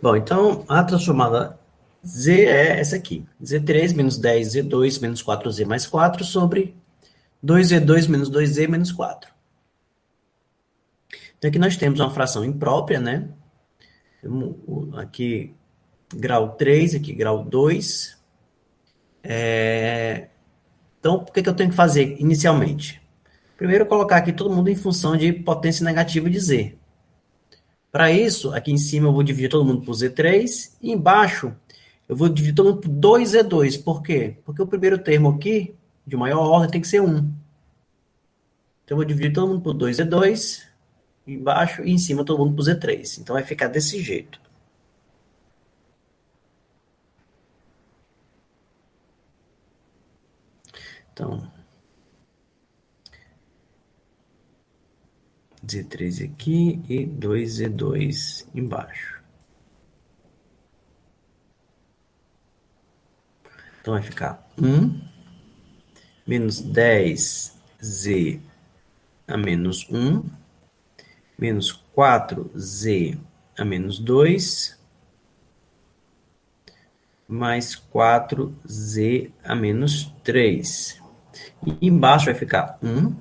Bom, então a transformada Z é essa aqui. Z3 menos 10Z2 menos 4Z mais 4 sobre 2Z2 menos 2Z menos 4. Então aqui nós temos uma fração imprópria, né? Aqui grau 3, aqui grau 2. Então, o que que eu tenho que fazer inicialmente? Primeiro, colocar aqui todo mundo em função de potência negativa de Z. Para isso, aqui em cima eu vou dividir todo mundo por Z3 e embaixo eu vou dividir todo mundo por 2Z2. Por quê? Porque o primeiro termo aqui, de maior ordem, tem que ser 1. Então eu vou dividir todo mundo por 2Z2, embaixo e em cima todo mundo por Z3. Então vai ficar desse jeito. Então, Z3 aqui e 2Z2 embaixo. Então vai ficar 1 menos 10Z a menos 1, menos 4Z a menos 2, mais 4Z a menos 3. E embaixo vai ficar 1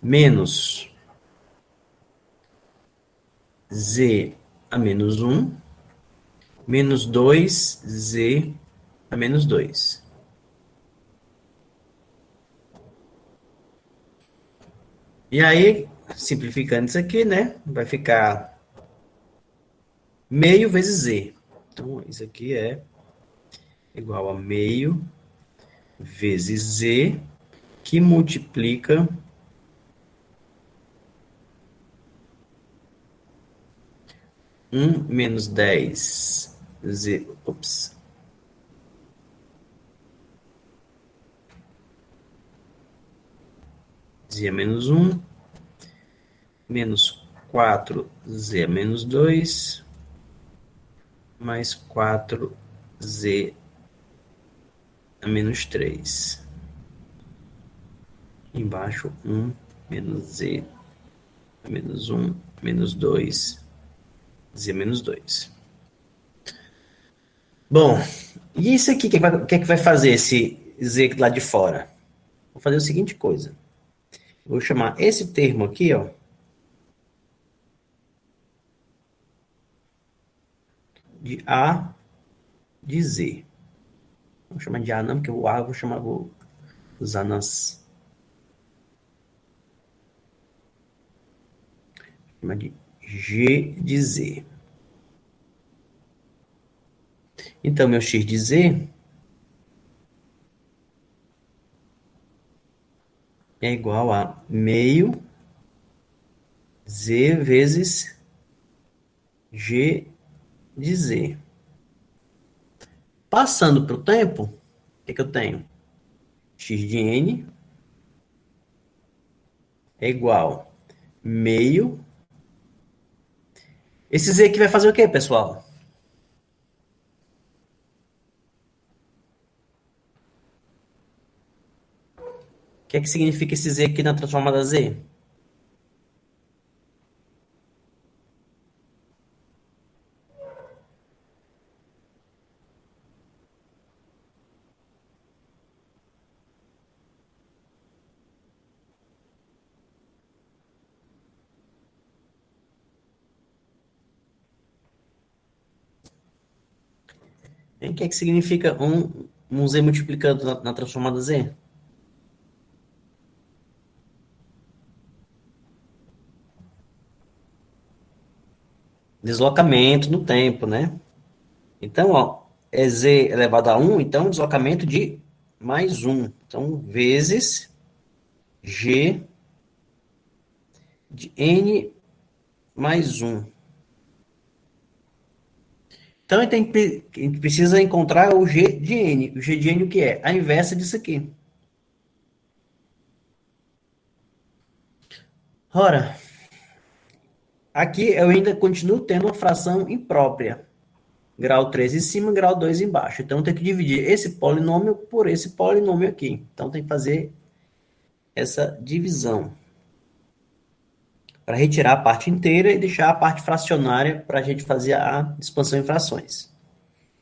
menos Z a menos 1, menos 2Z a menos 2. E aí, simplificando isso aqui, né? Vai ficar meio vezes Z. Então, isso aqui é igual a meio vezes Z, que multiplica 1 menos 10 Z, Z a menos 1, menos 4Z a menos 2, mais 4Z a menos 3. Embaixo, 1 menos Z a menos 1, menos 2, Z a menos 2. Bom, e isso aqui, o que é que vai fazer esse Z lá de fora? Vou fazer a seguinte coisa. Vou chamar esse termo aqui, ó, de A de Z. Vou chamar de A não, porque o A vou usar nas... Chamar de G de Z. Então, meu X de Z é igual a meio Z vezes G de Z. Passando para o tempo, o que, que eu tenho? X de N é igual meio. Esse Z aqui vai fazer o quê, pessoal? O que é que significa esse Z aqui na transformada Z? O que é que significa um Z multiplicando na transformada Z? Deslocamento no tempo, né? Então, ó, é Z elevado a 1, então deslocamento de mais 1. Então, vezes G de N mais 1. Então, a gente precisa encontrar o G de N. O G de N o que é? A inversa disso aqui. Ora, aqui eu ainda continuo tendo uma fração imprópria. Grau 3 em cima, grau 2 embaixo. Então, eu tenho que dividir esse polinômio por esse polinômio aqui. Então, tem que fazer essa divisão. para retirar a parte inteira e deixar a parte fracionária para a gente fazer a expansão em frações.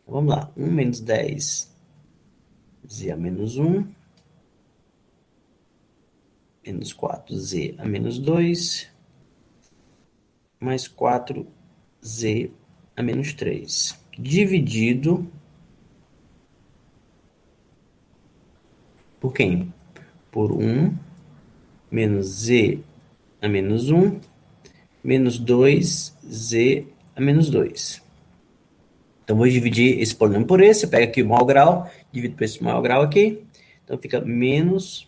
Então, vamos lá. 1 menos 10 z a menos 1, menos 4z a menos 2, mais 4z a menos 3, dividido por quem? Por 1 menos z a menos 1, menos 2z a menos 2. Então, vou dividir esse polinômio por esse. Pega aqui o maior grau, divido por esse maior grau aqui. Então, fica menos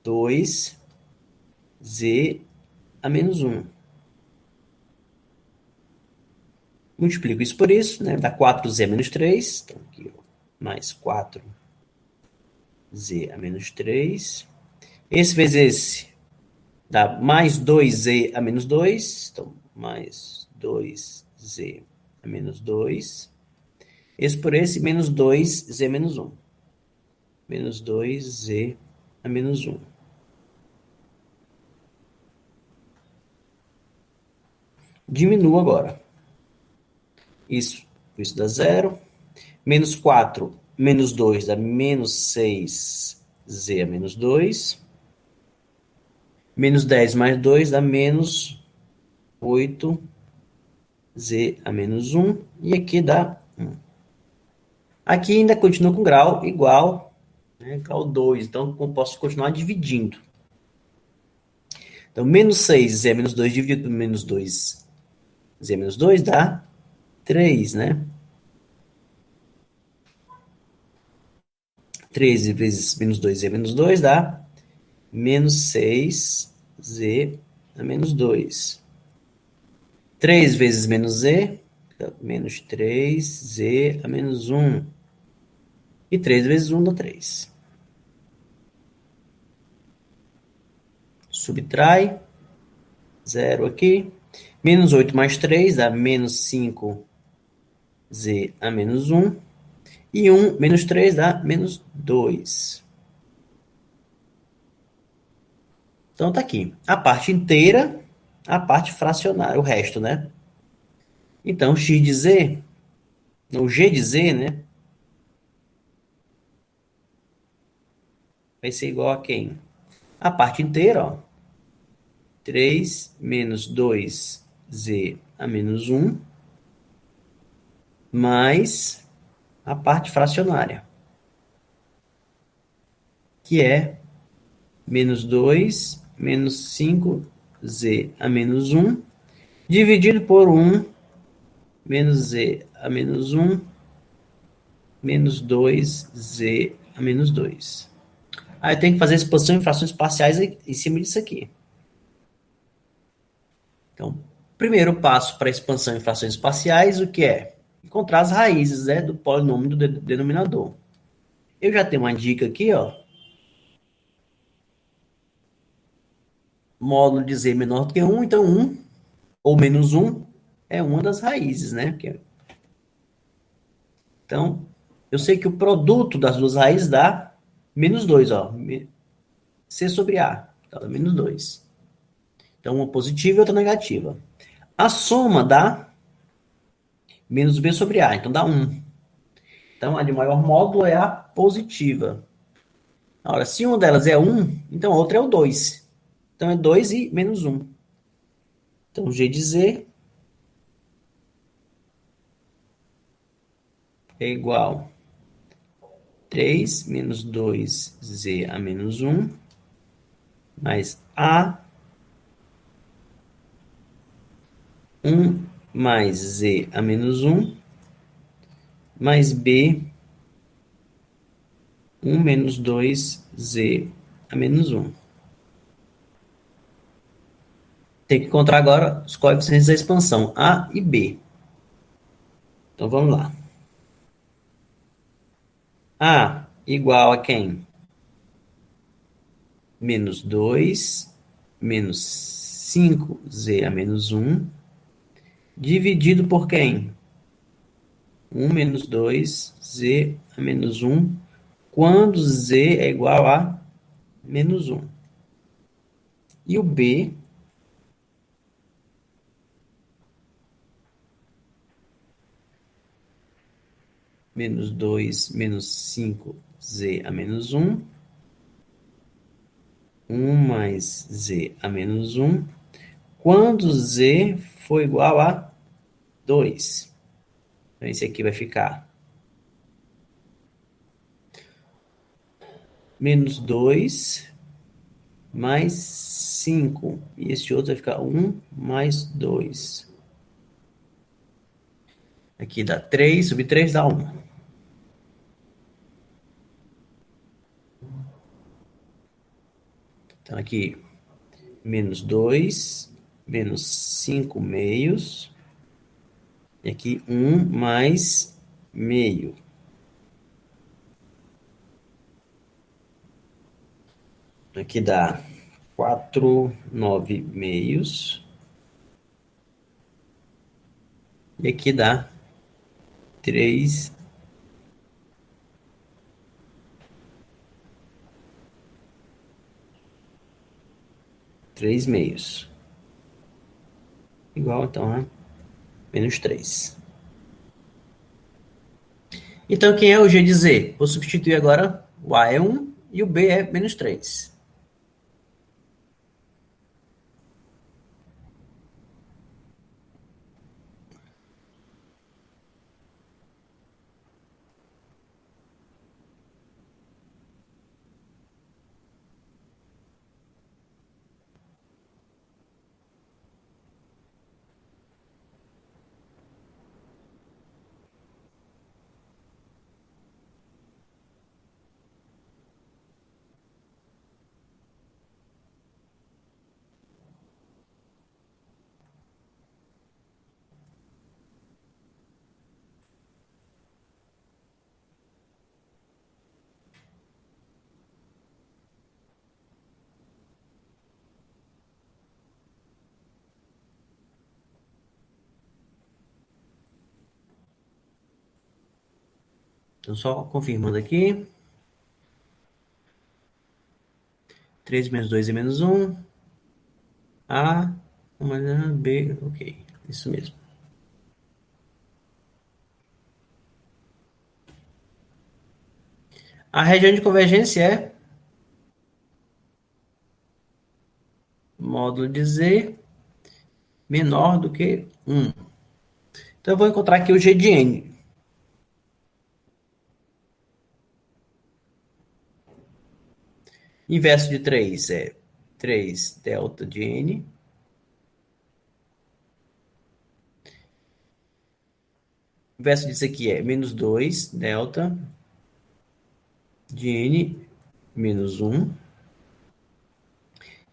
2z a menos 1. Multiplico isso por isso, né? Dá 4z a menos 3. Então, aqui, ó, mais 4z a menos 3. Esse vezes esse dá mais 2z a menos 2. Então, mais 2z a menos 2. Esse por esse, menos 2z menos 1. Menos 2z a menos 1. Diminuo agora. Isso dá 0. Menos 4, menos 2 dá menos 6z a menos 2. Menos 10 mais 2 dá menos 8z a menos 1. E aqui dá 1. Aqui ainda continua com grau igual, né, grau 2. Então, eu posso continuar dividindo. Então, menos 6z a menos 2 dividido por menos 2z a menos 2 dá 3, né? 13 vezes menos 2z a menos 2 dá menos 6z a menos 2. 3 vezes menos z, menos 3z a menos 1. E 3 vezes 1 dá 3. Subtrai. 0 aqui. Menos 8 mais 3 dá menos 5z a menos 1. E 1 menos 3 dá menos 2. Então tá aqui. A parte inteira, a parte fracionária, o resto, né? Então, x de z, ou g de z, né? Vai ser igual a quem? A parte inteira, ó. 3 menos 2z a menos 1, mais a parte fracionária, que é menos 2 menos 5z a menos 1, dividido por 1 menos z a menos 1, menos 2z a menos 2. Aí eu tenho que fazer a expansão em frações parciais em cima disso aqui. Então, primeiro passo para a expansão em frações parciais, o que é? Encontrar as raízes, né, do polinômio do denominador. Eu já tenho uma dica aqui, ó. Módulo de z menor do que 1, então 1 ou menos 1 é uma das raízes, né? Então, eu sei que o produto das duas raízes dá menos 2, ó. C sobre A, então dá menos 2. Então, uma positiva e outra negativa. A soma dá menos B sobre A, então dá 1. Então, a de maior módulo é a positiva. Agora, se uma delas é 1, então a outra é o 2. Então, é 2 e menos 1. Então, G de Z é igual a 3 menos 2Z a menos 1, mais A, 1 mais Z a menos 1, mais B, 1 menos 2Z a menos 1. Tem que encontrar agora os coeficientes da expansão, A e B. Então, vamos lá. A igual a quem? Menos 2, menos 5Z a menos 1, dividido por quem? 1 menos 2Z a menos 1, quando Z é igual a menos 1. E o B menos 2 menos 5z a menos 1. 1 mais z a menos 1. Quando z for igual a 2. Então, esse aqui vai ficar menos 2 mais 5. E esse outro vai ficar 1 mais 2. Aqui dá 3, subir 3 dá 1. Então, aqui, menos 2, menos 5 meios. E aqui, 1 mais meio. Aqui dá 4, 9 meios. E aqui dá 3 meios. Igual, então, a menos 3. Então, quem é o G de Z? Vou substituir agora o A é 1 e o B é menos 3. Então, só confirmando aqui. 3 menos 2 é menos 1. A, mais A, B, ok. Isso mesmo. A região de convergência é módulo de Z menor do que 1. Então, eu vou encontrar aqui o G de N. Inverso de 3 é 3 delta de N. Inverso disso aqui é menos 2 delta de N menos 1.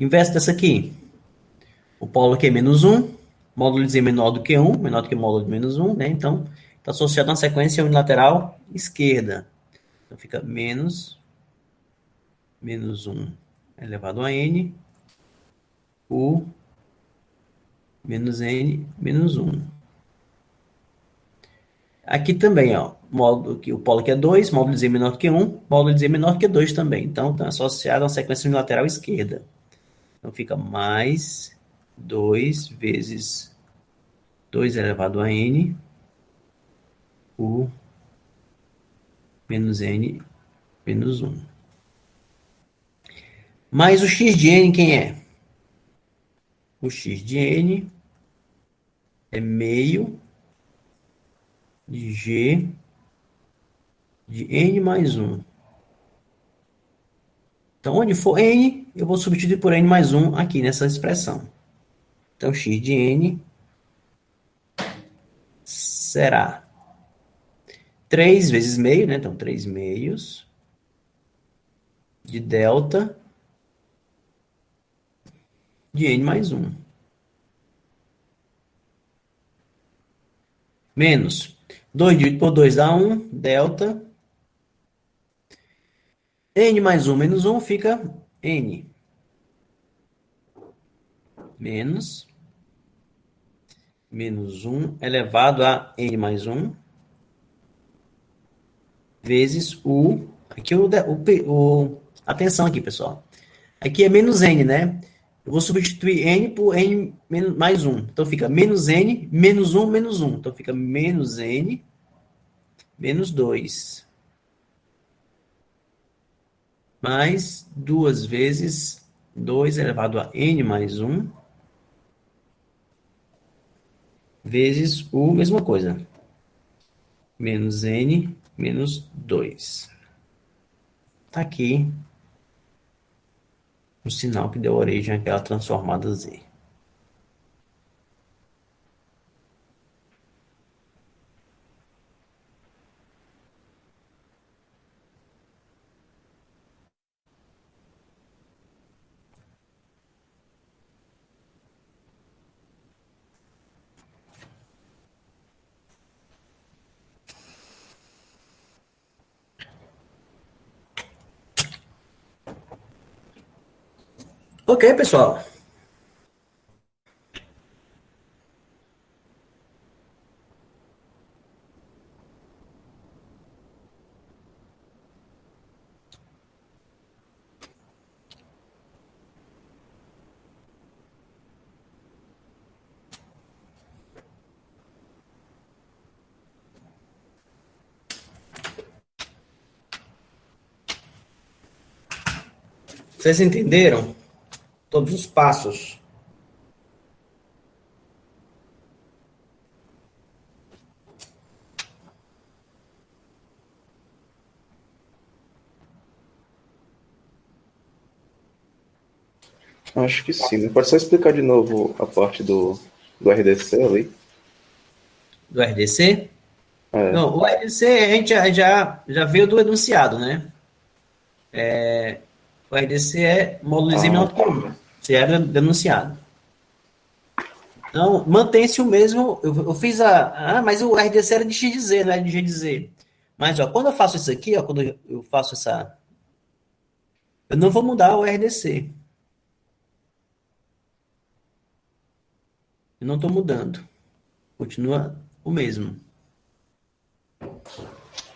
Inverso dessa aqui, o polo aqui é menos 1. Módulo de Z menor do que 1, menor do que o módulo de menos 1, né? Então, está associado a uma sequência unilateral esquerda. Então, fica menos 1 elevado a N, U, menos N, menos 1. Aqui também, ó, módulo que o polo aqui é 2, módulo de Z menor que 1, módulo de Z menor que 2 também. Então, está associado a uma sequência unilateral esquerda. Então, fica mais 2 vezes 2 elevado a N, U, menos N, menos 1. Mais o X de N, quem é? O X de N é meio de G de N mais 1. Então, onde for N, eu vou substituir por N mais 1 aqui nessa expressão. Então, X de N será 3 vezes meio, né? Então, 3 meios de delta de N mais 1. Menos 2 dividido por 2 dá 1, delta. N mais 1 menos 1 fica N. Menos 1 elevado a N mais 1 vezes o... Aqui atenção aqui, pessoal. Aqui é menos N, né? Eu vou substituir N por N mais 1. Então, fica menos N, menos 1, menos 1. Então, fica menos N menos 2, mais 2 vezes 2 elevado a n mais 1, vezes o mesma coisa, menos n menos 2. Tá aqui o sinal que deu origem àquela transformada z. Ok, pessoal. Vocês entenderam todos os passos? Acho que sim. Né? Pode só explicar de novo a parte do RDC ali? Do RDC? É. Não, o RDC a gente já veio do enunciado, né? O RDC é módulo z Ah, menor do que 1. Se era denunciado. Então, mantém-se o mesmo. Eu fiz a. Ah, mas o RDC era de X de Z, não era de G de Z. Mas, ó, quando eu faço isso aqui, ó, quando eu faço essa. Eu não vou mudar o RDC. Eu não estou mudando. Continua o mesmo.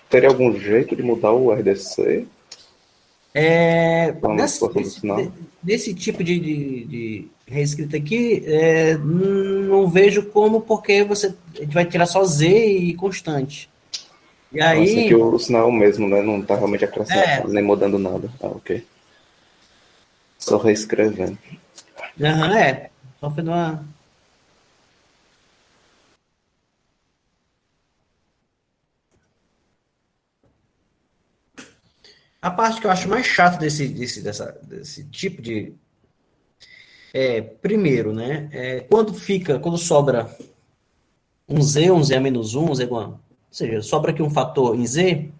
teria algum jeito de mudar o RDC lá na situação do sinal? Nesse tipo de reescrita aqui, não vejo como, porque a gente vai tirar só Z e constante. E Assim que aí, o sinal é o mesmo, né? Não tá realmente acrescentando é, nem mudando nada. Ah, ok. Só reescrevendo. aham, só foi uma. A parte que eu acho mais chata desse tipo primeiro, né? Quando sobra um Z a menos um Z igual. Ou seja, sobra aqui um fator em Z,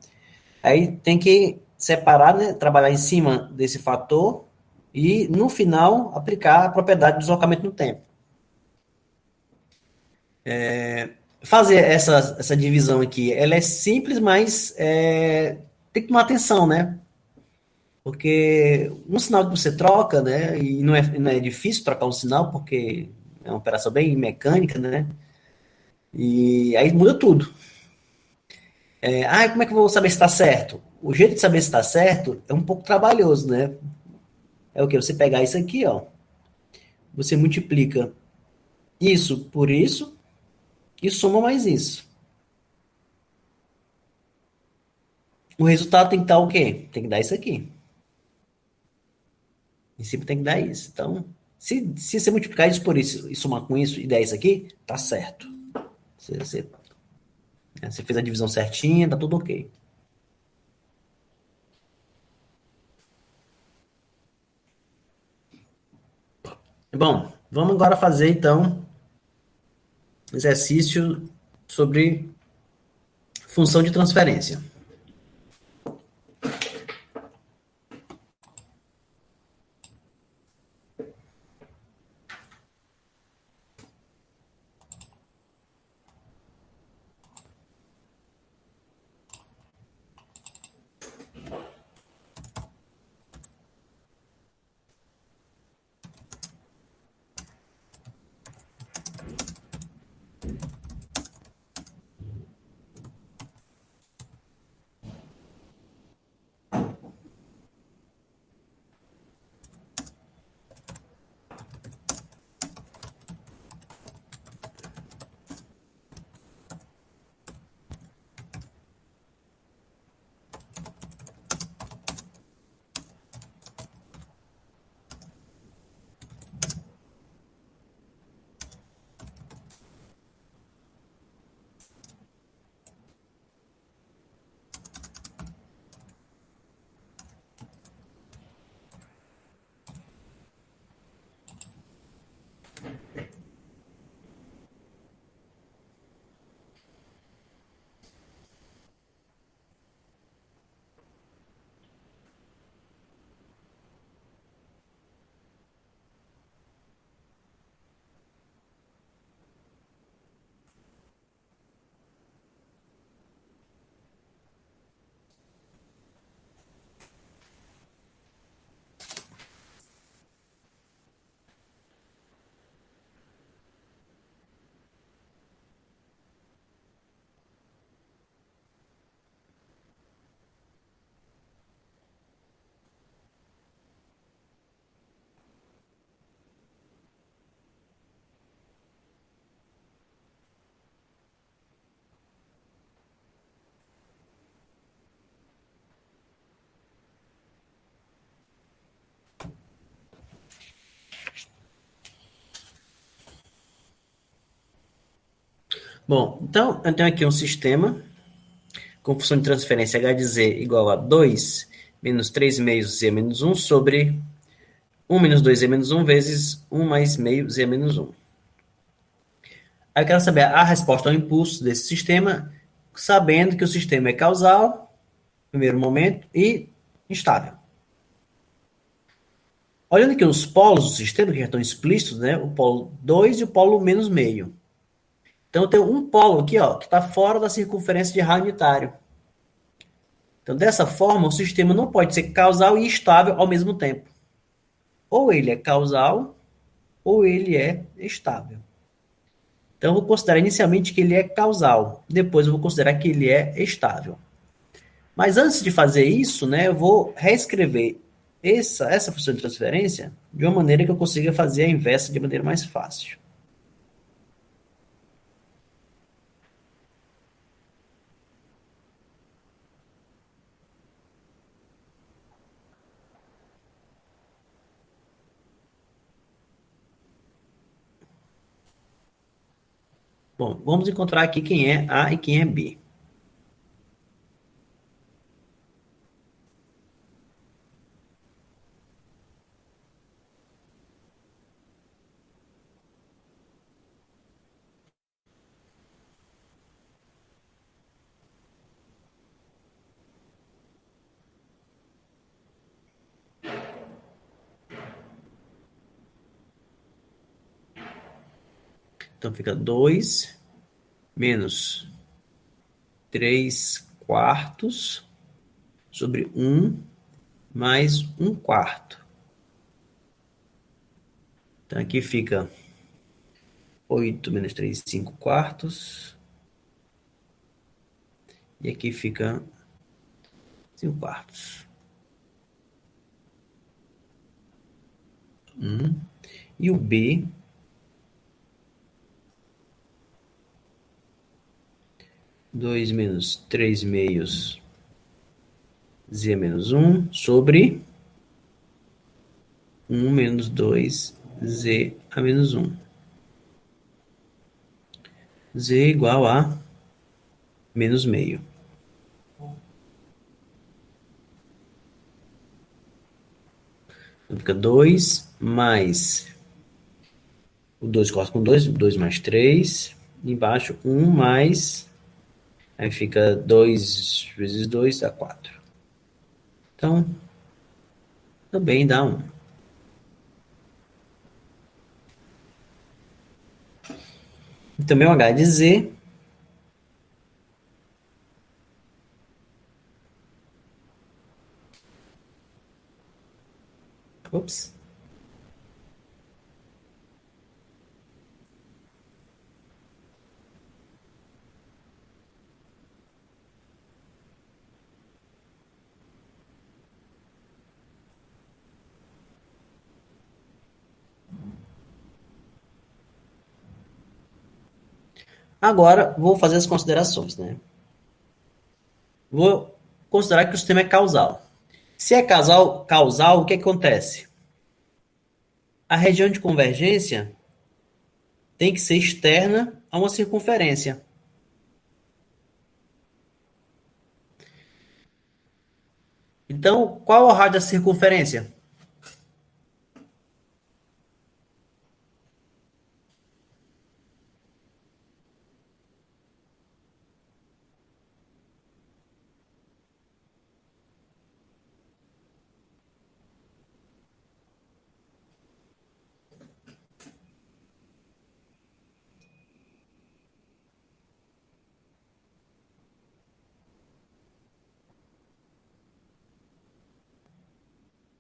aí tem que separar, né? Trabalhar em cima desse fator e, no final, aplicar a propriedade do deslocamento no tempo. Fazer essa divisão aqui, ela é simples, mas tem que tomar atenção, né? Porque um sinal que você troca, né? E não é difícil trocar um sinal, porque é uma operação bem mecânica, né? E aí muda tudo. Como é que eu vou saber se está certo? O jeito de saber se está certo é um pouco trabalhoso, né? É o que? Você pegar isso aqui, ó. Você multiplica isso por isso e soma mais isso. O resultado tem que dar o quê? Tem que dar isso aqui. Em cima tem que dar isso. Então, se você multiplicar isso por isso e somar com isso e der isso aqui, tá certo. Você fez a divisão certinha, tá tudo ok. Bom, vamos agora fazer então exercício sobre função de transferência. Bom, então eu tenho aqui um sistema com função de transferência h de z igual a 2 menos 3 meios z menos 1 sobre 1 menos 2z menos 1 vezes 1 mais meio z menos 1. Aí eu quero saber a resposta ao impulso desse sistema, sabendo que o sistema é causal, no primeiro momento, e instável. Olhando aqui os polos do sistema, que já estão explícitos, né? O polo 2 e o polo menos meio. Então, eu tenho um polo aqui, ó, que está fora da circunferência de raio unitário. Então, dessa forma, o sistema não pode ser causal e estável ao mesmo tempo. Ou ele é causal, ou ele é estável. Então, eu vou considerar inicialmente que ele é causal. Depois, eu vou considerar que ele é estável. Mas antes de fazer isso, né, eu vou reescrever essa função de transferência de uma maneira que eu consiga fazer a inversa de maneira mais fácil. Bom, vamos encontrar aqui quem é A e quem é B. Então fica 2 menos 3 quartos sobre 1 mais 1 quarto. Então aqui fica 8 menos 3, 5 quartos. E aqui fica 5 quartos. E o B, 2 menos 3 meios z menos 1 sobre 1 menos 2 z a menos 1. Z igual a menos meio. Então fica 2 mais o 2 corta com 2, 2 mais 3. Embaixo 1 mais, aí fica 2 vezes 2 dá 4. Então, também dá 1. Também o H de Z. Ops. Agora, vou fazer as considerações, né? Vou considerar que o sistema é causal. Se é causal, o que acontece? A região de convergência tem que ser externa a uma circunferência. Então, qual é o raio da circunferência?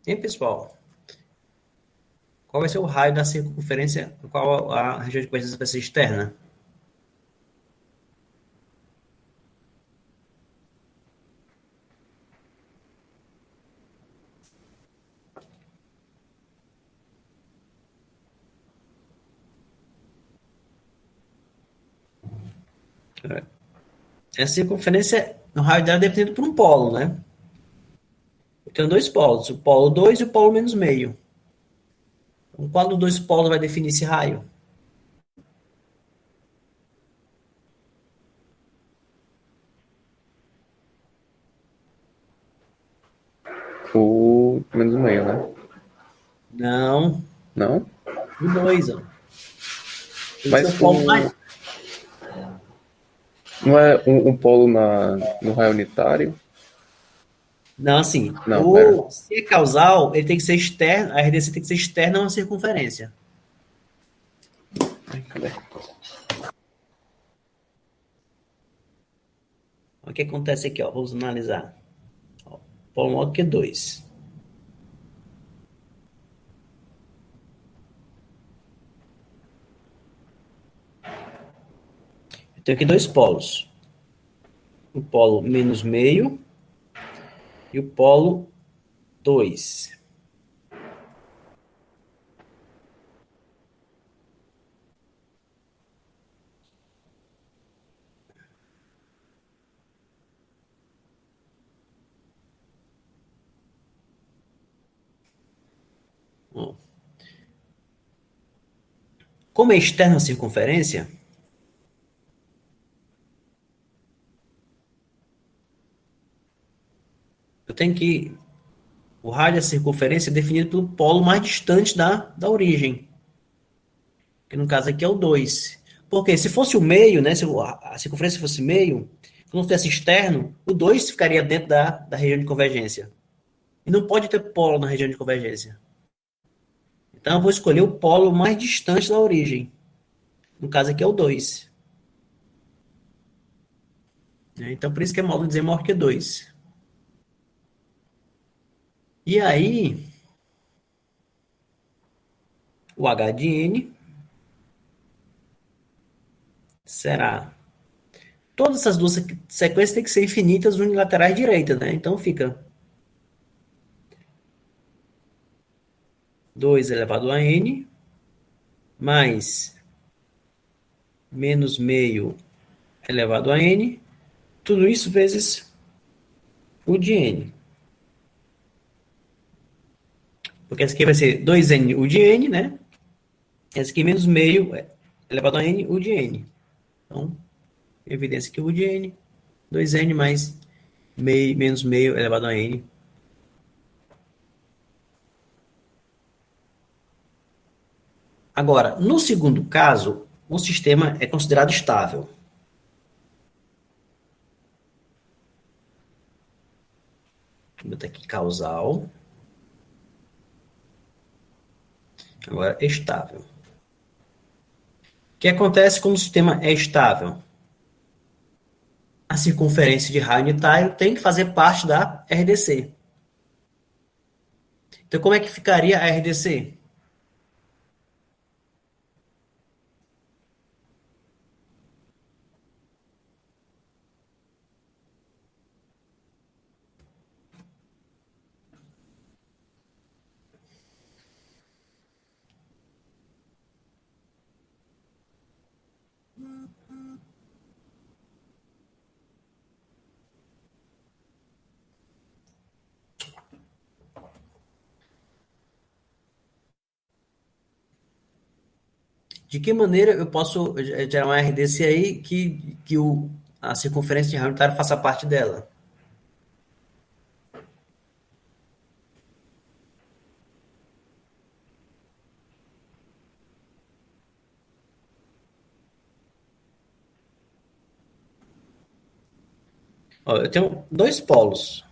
E pessoal, qual vai ser o raio da circunferência, qual a região de convergência vai ser externa? A circunferência, o raio dela é definido por um polo, né? Eu tenho dois polos, o polo 2 e o polo menos meio. Então, qual dos dois polos vai definir esse raio? O menos meio, né? Não, Não? o 2, ó. Tem que ser Mas o polo mais. não é um polo no raio unitário? Não, assim, Não, pera. o se é causal, ele tem que ser externo, a RDC tem que ser externa a uma circunferência. Ai, cadê? O que acontece aqui, ó? Vamos analisar. Ó, polo maior do que 2. Eu tenho aqui dois polos. O polo menos meio e o polo 2. Como é externa a circunferência, eu tenho que. O raio da circunferência é definido pelo polo mais distante da origem, que no caso aqui é o 2. Porque se fosse o meio, né, se a circunferência fosse meio, quando fosse externo, o 2 ficaria dentro da região de convergência. E não pode ter polo na região de convergência. Então eu vou escolher o polo mais distante da origem. No caso aqui é o 2. Então por isso que é módulo dizer maior que 2. E aí, o H de N será. Todas essas duas sequências têm que ser infinitas unilaterais direitas, né? Então fica 2 elevado a n mais menos meio elevado a n, tudo isso vezes o de n. Porque essa aqui vai ser 2n o de n, né? Essa aqui menos meio elevado a n, o de n. Então, evidência que o de n, 2n mais meio, menos meio elevado a n. Agora, no segundo caso, o sistema é considerado estável. Vou botar aqui causal. Agora, estável. O que acontece quando o sistema é estável? A circunferência de raio unitário tem que fazer parte da RDC. Então, como é que ficaria a RDC? De que maneira eu posso gerar uma RDC aí que a circunferência de raio unitário faça parte dela? Ó, eu tenho dois polos.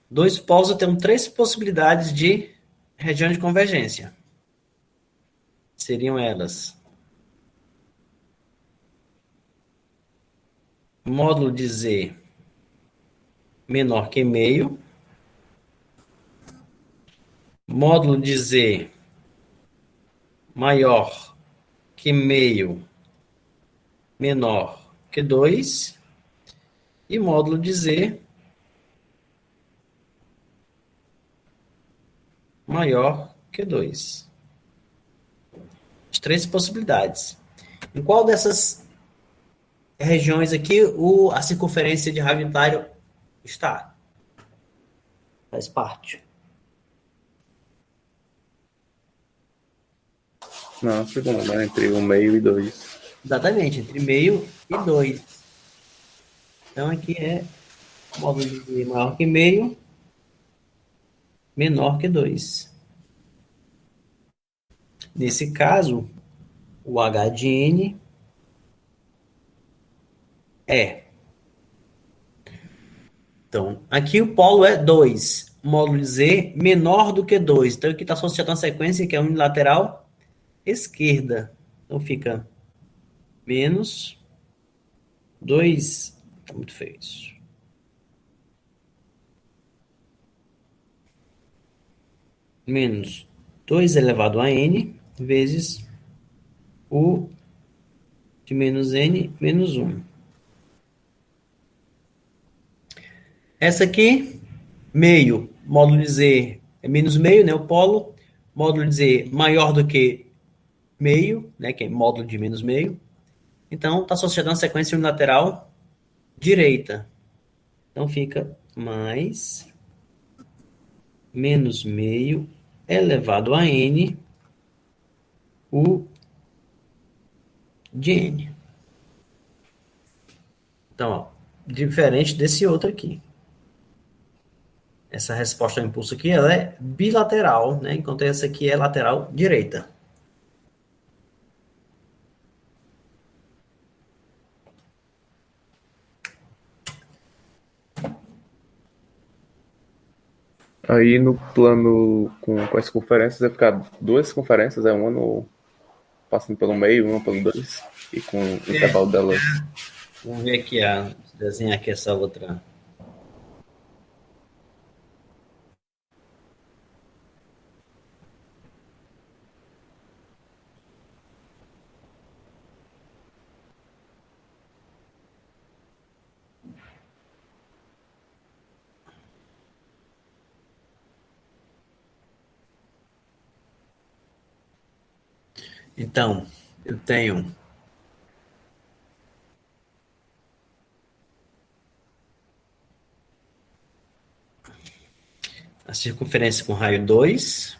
Dois polos, eu tenho três possibilidades de região de convergência. Seriam elas: módulo de Z menor que meio, módulo de Z maior que meio menor que 2 e módulo de Z maior que 2. As três possibilidades. Em qual dessas regiões aqui a circunferência de raio unitário está? Faz parte. Não, segunda, entre 1,5 e 2. Exatamente, entre meio e 2. Então aqui é módulo de Z maior que meio, menor que 2. Nesse caso, o H de N é. Então, aqui o polo é 2. Módulo de Z menor do que 2. Então, aqui está associado a uma sequência que é unilateral esquerda. Então, fica menos 2. Está muito feio isso. Menos 2 elevado a N vezes o de menos N menos 1. Essa aqui, meio, módulo de Z é menos meio, né? O polo. Módulo de Z maior do que meio, né? Que é módulo de menos meio. Então, está associado a uma sequência unilateral direita. Então, fica mais menos meio elevado a N U de N. Então, ó, diferente desse outro aqui. Essa resposta ao impulso aqui, ela é bilateral, né? Enquanto essa aqui é lateral direita. Aí no plano com as circunferências vai ficar duas circunferências, uma passando pelo meio, uma pelo 2, e com o intervalo delas. Vamos ver aqui, desenhar aqui essa outra. Então, eu tenho a circunferência com raio 2,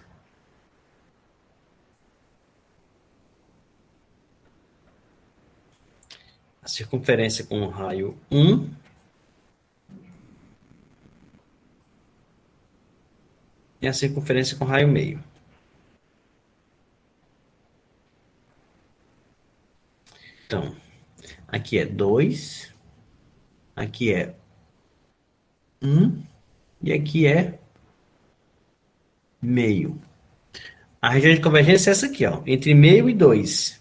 a circunferência com raio 1 e a circunferência com raio meio. Então, aqui é 2, aqui é 1 e aqui é meio. A região de convergência é essa aqui, ó, entre meio e 2.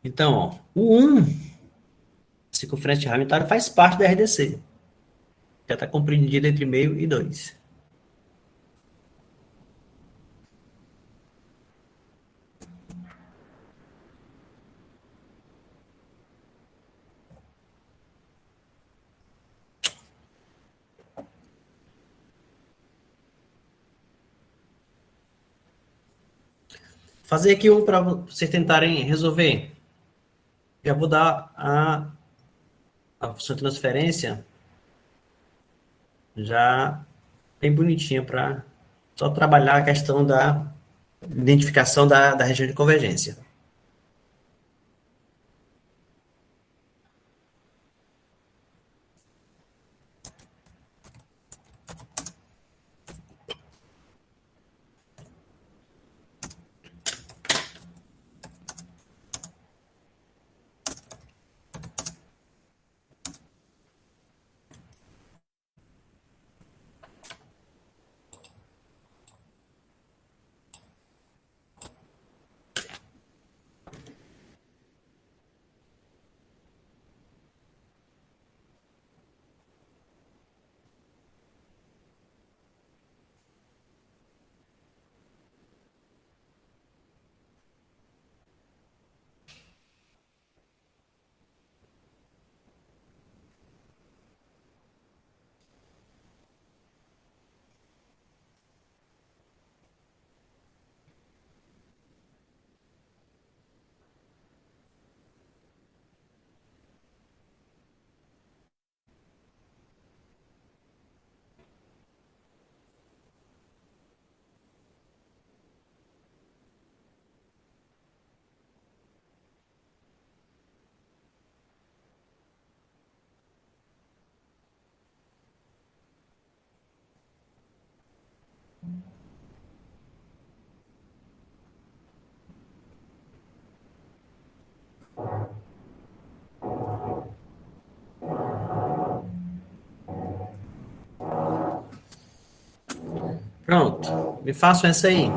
Então, ó, o 1, circunferência de raio unitário, faz parte da RDC. Já está compreendido entre meio e 2. Fazer aqui um para vocês tentarem resolver. Já vou dar a sua transferência já bem bonitinha para só trabalhar a questão da identificação da região de convergência. Pronto, me façam essa aí.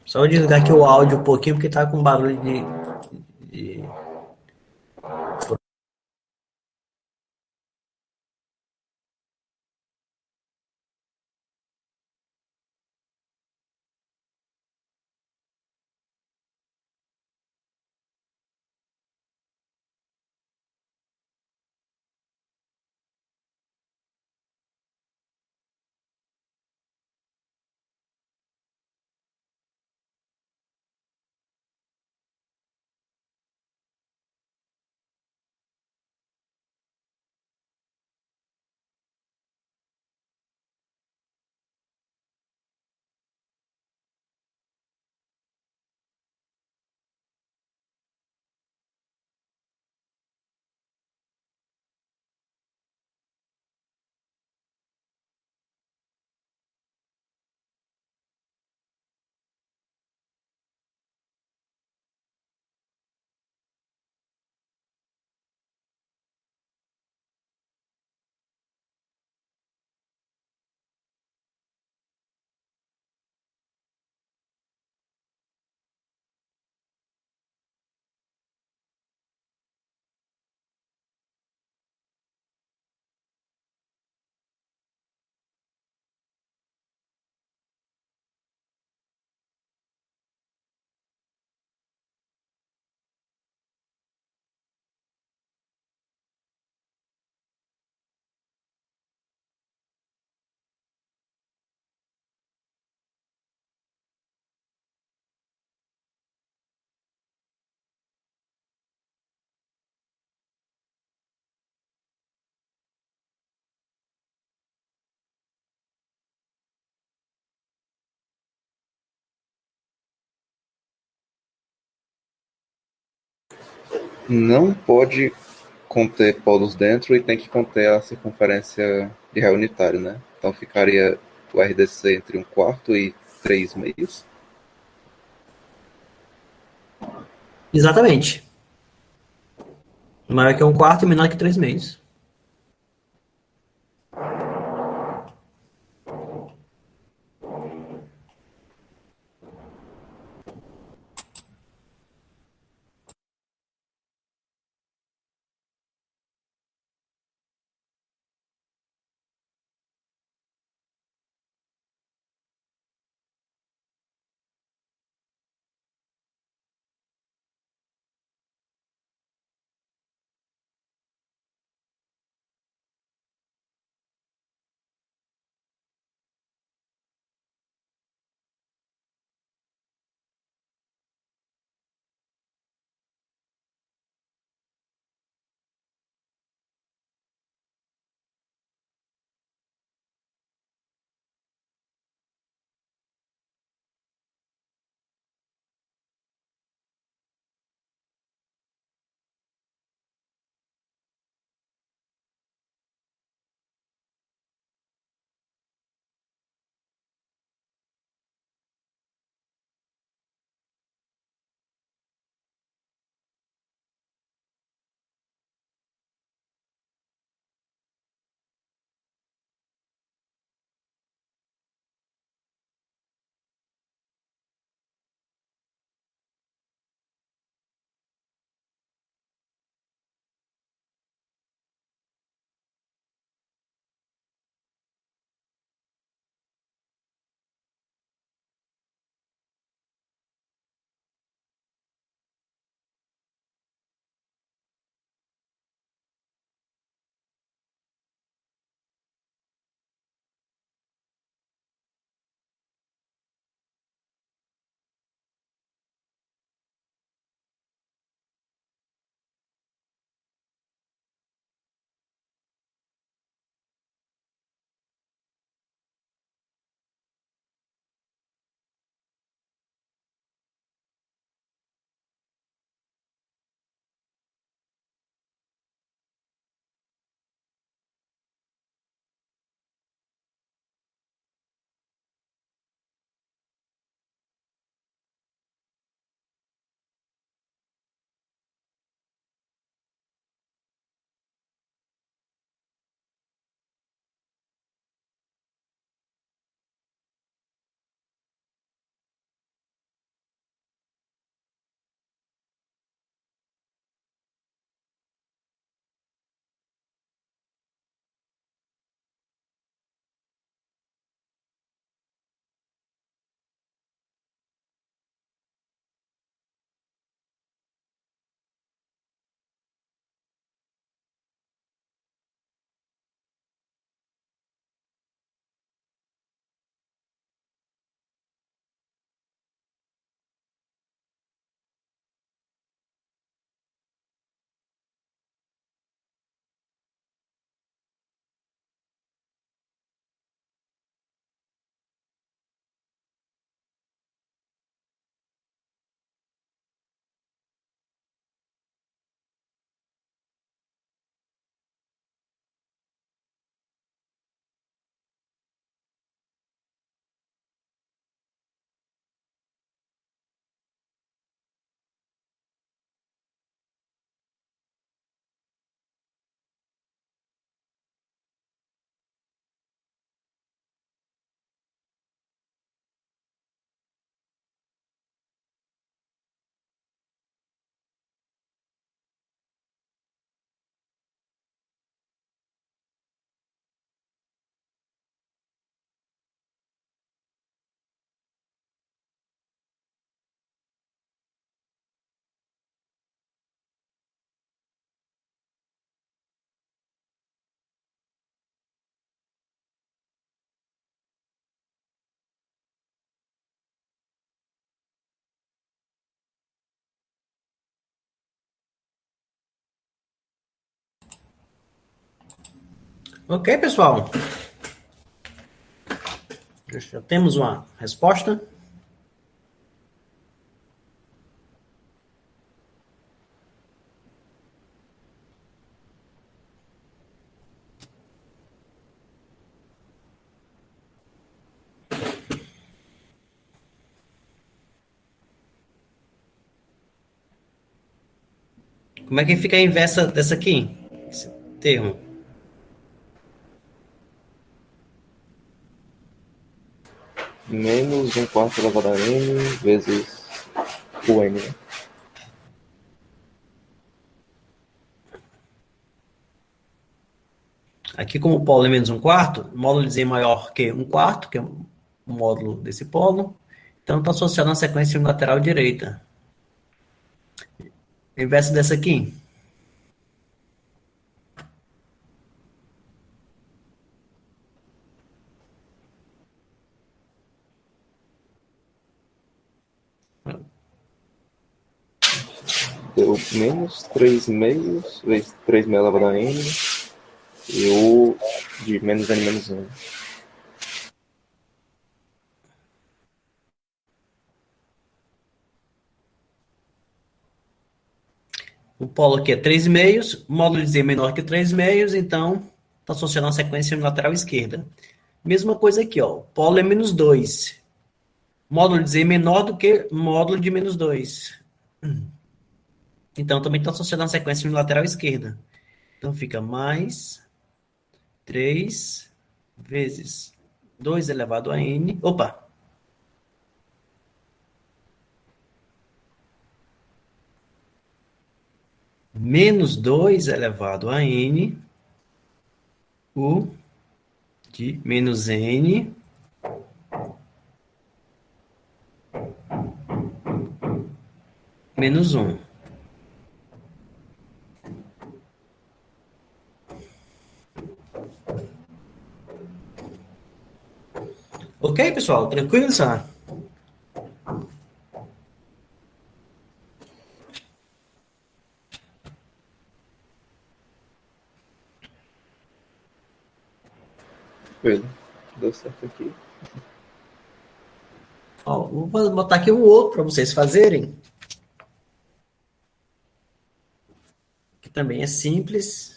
Só eu desligar aqui o áudio um pouquinho, porque tá com barulho de... Não pode conter polos dentro e tem que conter a circunferência de raio unitário, né? Então ficaria o RDC entre 1/4 e 3/2. Exatamente. Maior que um quarto e menor que 3 meios. Ok, pessoal? Já temos uma resposta. Como é que fica a inversa dessa aqui? Esse termo. Menos um quarto elevado a n vezes o n, né? Aqui, como o polo é menos um quarto, o módulo de Z é maior que um quarto, que é o módulo desse polo. Então, está associado a uma sequência unilateral direita. Inverso dessa aqui. Deu menos 3 meios vezes 3 meio elevado a n e o de menos n menos 1. O polo aqui é 3 meios, o módulo de Z é menor que 3 meios, então está associado a uma sequência unilateral esquerda. Mesma coisa aqui, ó. O polo é menos 2. Módulo de Z é menor do que módulo de menos 2. Então também está associado a uma sequência unilateral esquerda. Então fica mais 3 vezes 2 elevado a n. Opa! Menos 2 elevado a n, u de menos n, menos 1. Ok, pessoal? Tranquilo, Sá? Beleza. Deu certo aqui. Ó, vou botar aqui um outro para vocês fazerem, que também é simples.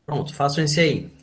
Pronto, façam esse aí.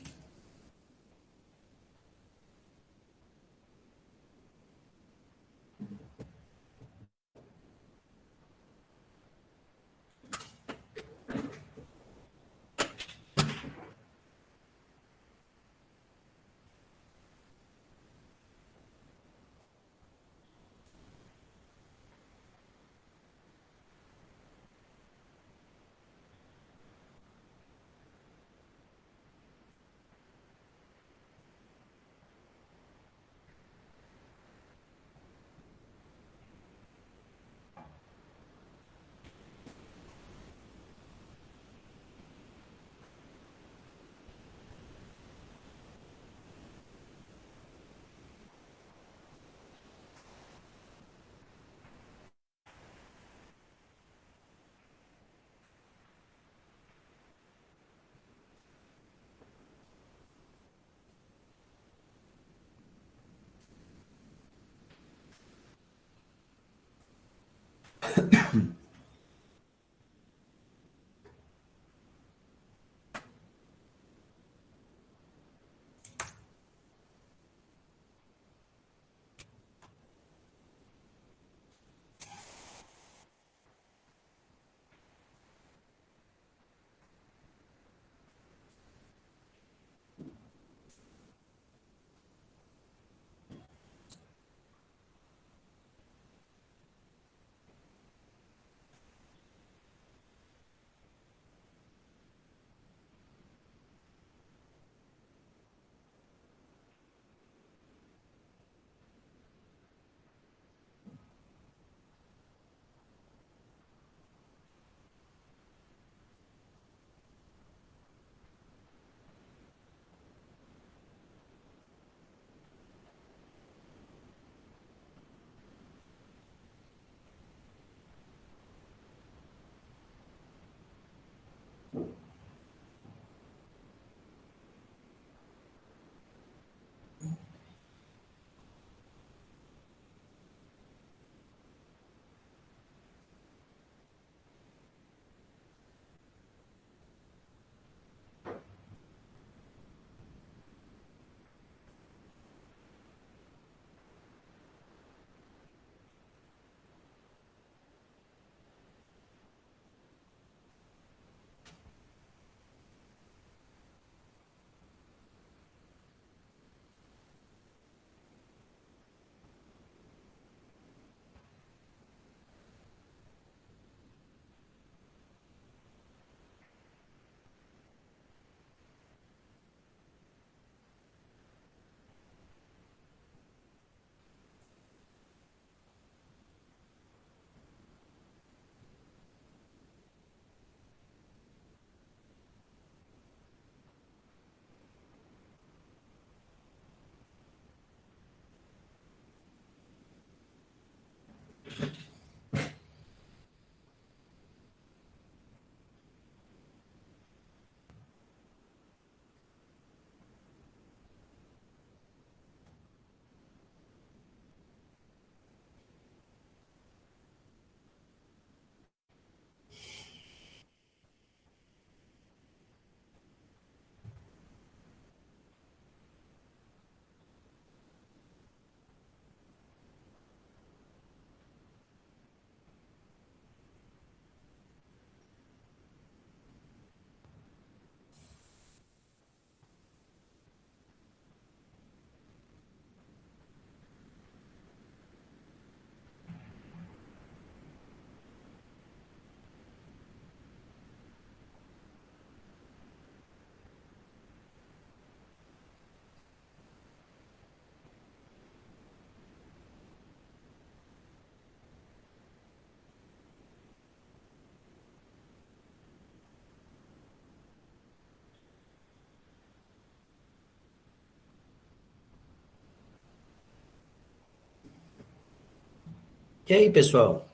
E aí, pessoal?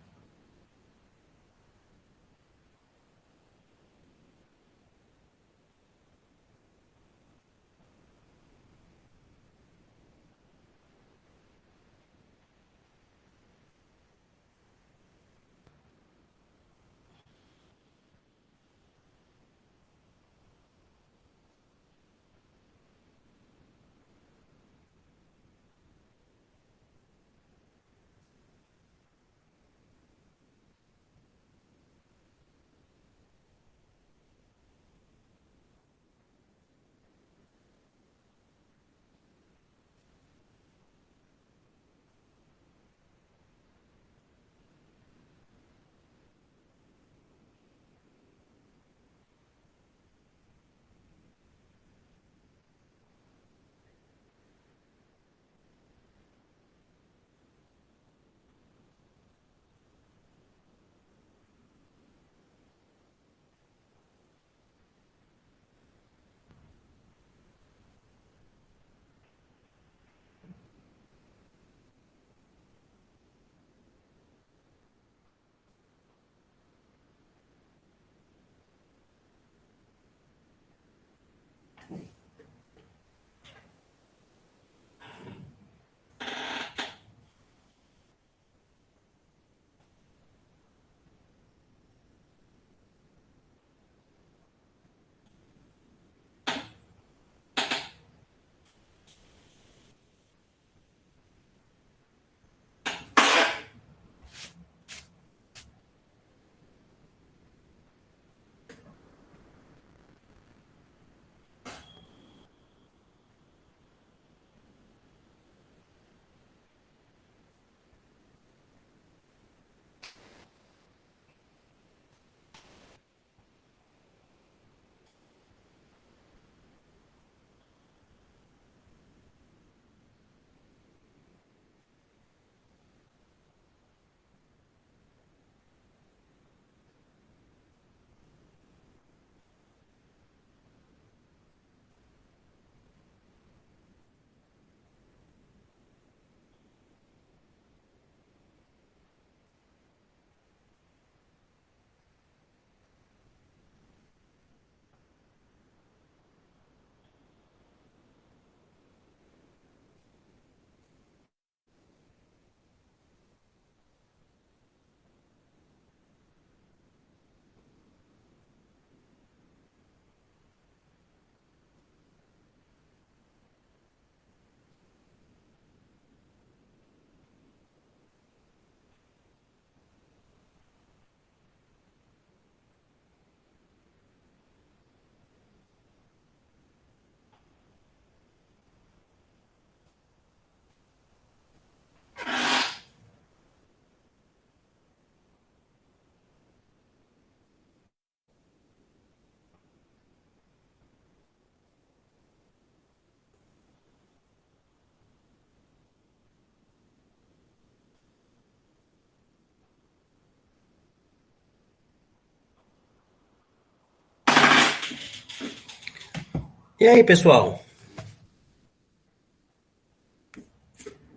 E aí, pessoal?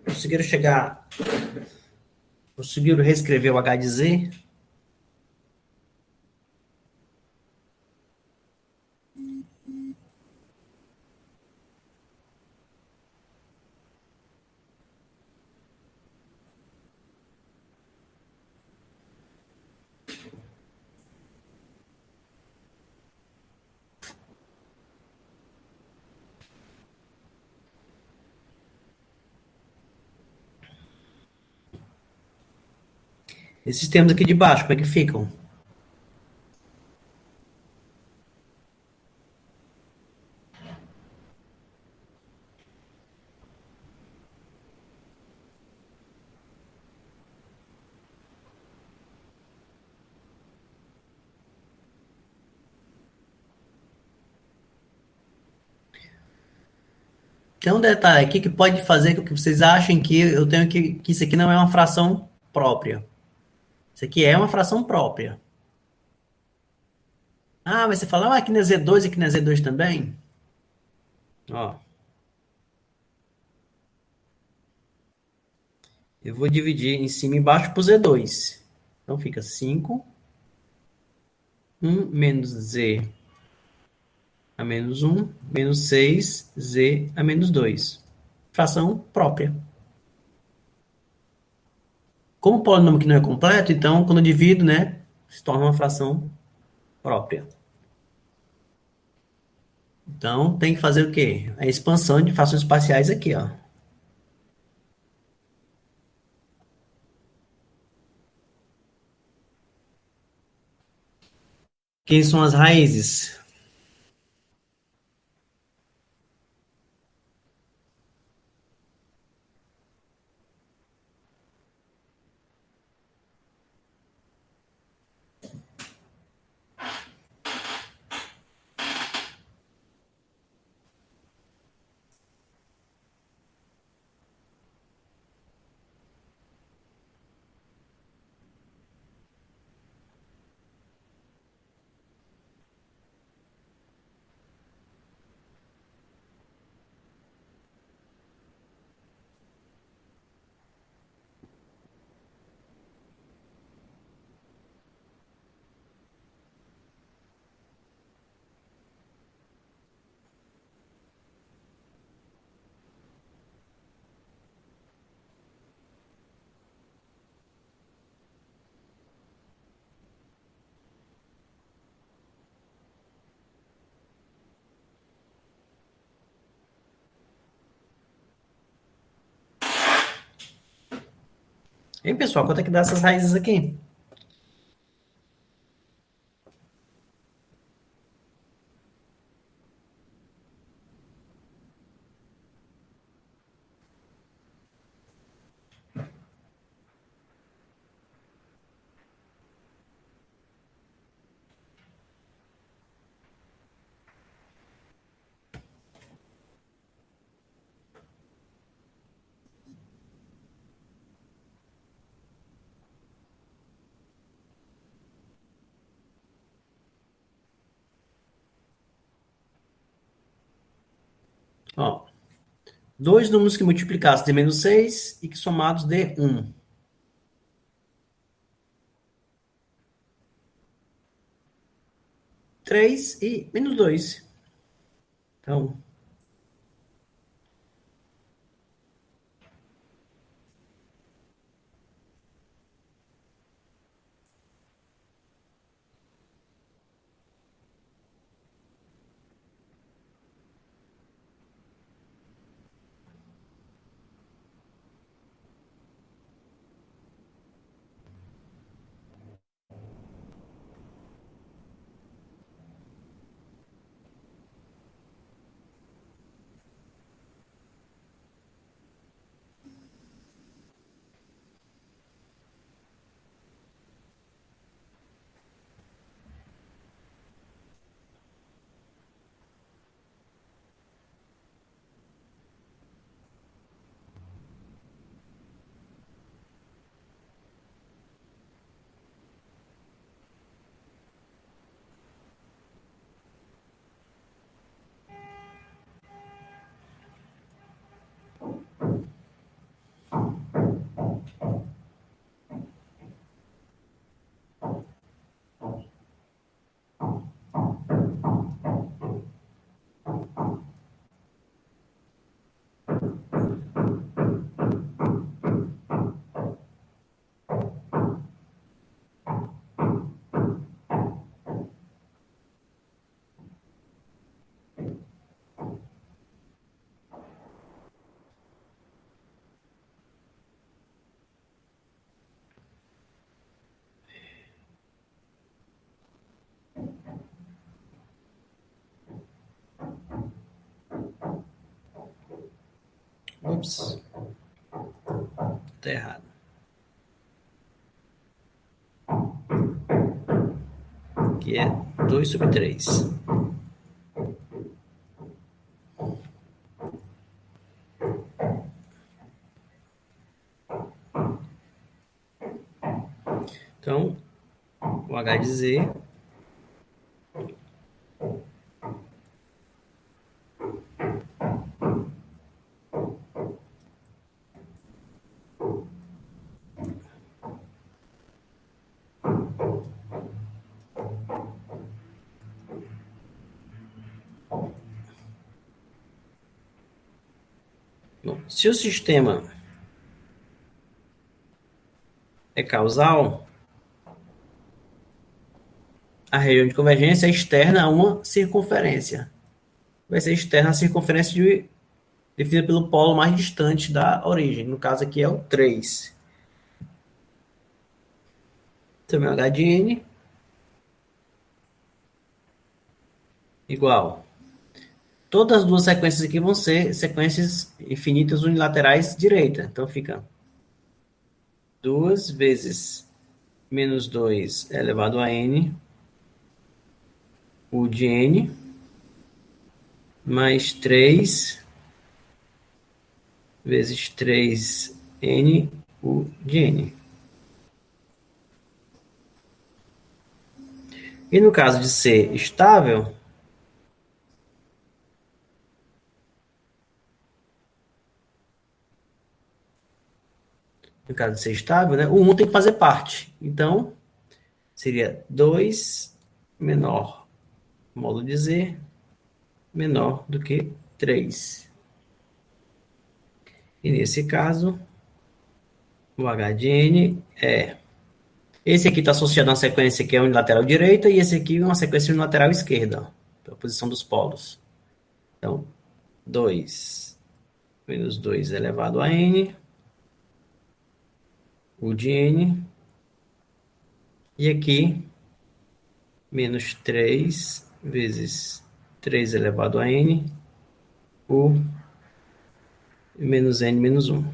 Conseguiram chegar? Conseguiram reescrever o H de Z? Esses termos aqui de baixo, como é que ficam? Tem um detalhe aqui que pode fazer com que vocês achem que eu tenho que isso aqui não é uma fração própria. Isso aqui é uma fração própria. Ah, mas você fala, ah, aqui não é Z2 e aqui não é Z2 também? Ó, eu vou dividir em cima e embaixo por Z2. Então fica 5, 1 menos Z a menos 1, menos 6, Z a menos 2. Fração própria. Como o polinômio aqui não é completo, então quando eu divido, né, se torna uma fração própria. Então tem que fazer o quê? A expansão de frações parciais aqui, ó. Quem são as raízes? Hein, pessoal? Quanto é que dá essas raízes aqui? Ó, dois números que multiplicados dê menos 6 e que somados dê 1. 3 e menos 2. Então, Ops. Tá errado. Que é 2/3. Então, o H de Z bom, se o sistema é causal, a região de convergência é externa a uma circunferência. Vai ser externa à circunferência definida pelo polo mais distante da origem. No caso aqui é o 3. Também H de N igual. Todas as duas sequências aqui vão ser sequências infinitas unilaterais direita. Então fica 2 vezes menos 2 elevado a n, U de n, mais 3 vezes 3n, U de n. E no caso de ser estável, né, o 1 tem que fazer parte. Então, seria 2 menor módulo de Z menor do que 3. E nesse caso, o H de N é... Esse aqui está associado a uma sequência que é unilateral direita e esse aqui é uma sequência unilateral esquerda, a posição dos polos. Então, 2 menos 2 elevado a N, U de N, e aqui, menos 3 vezes 3 elevado a N, U, menos N menos 1.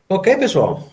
Ok, pessoal?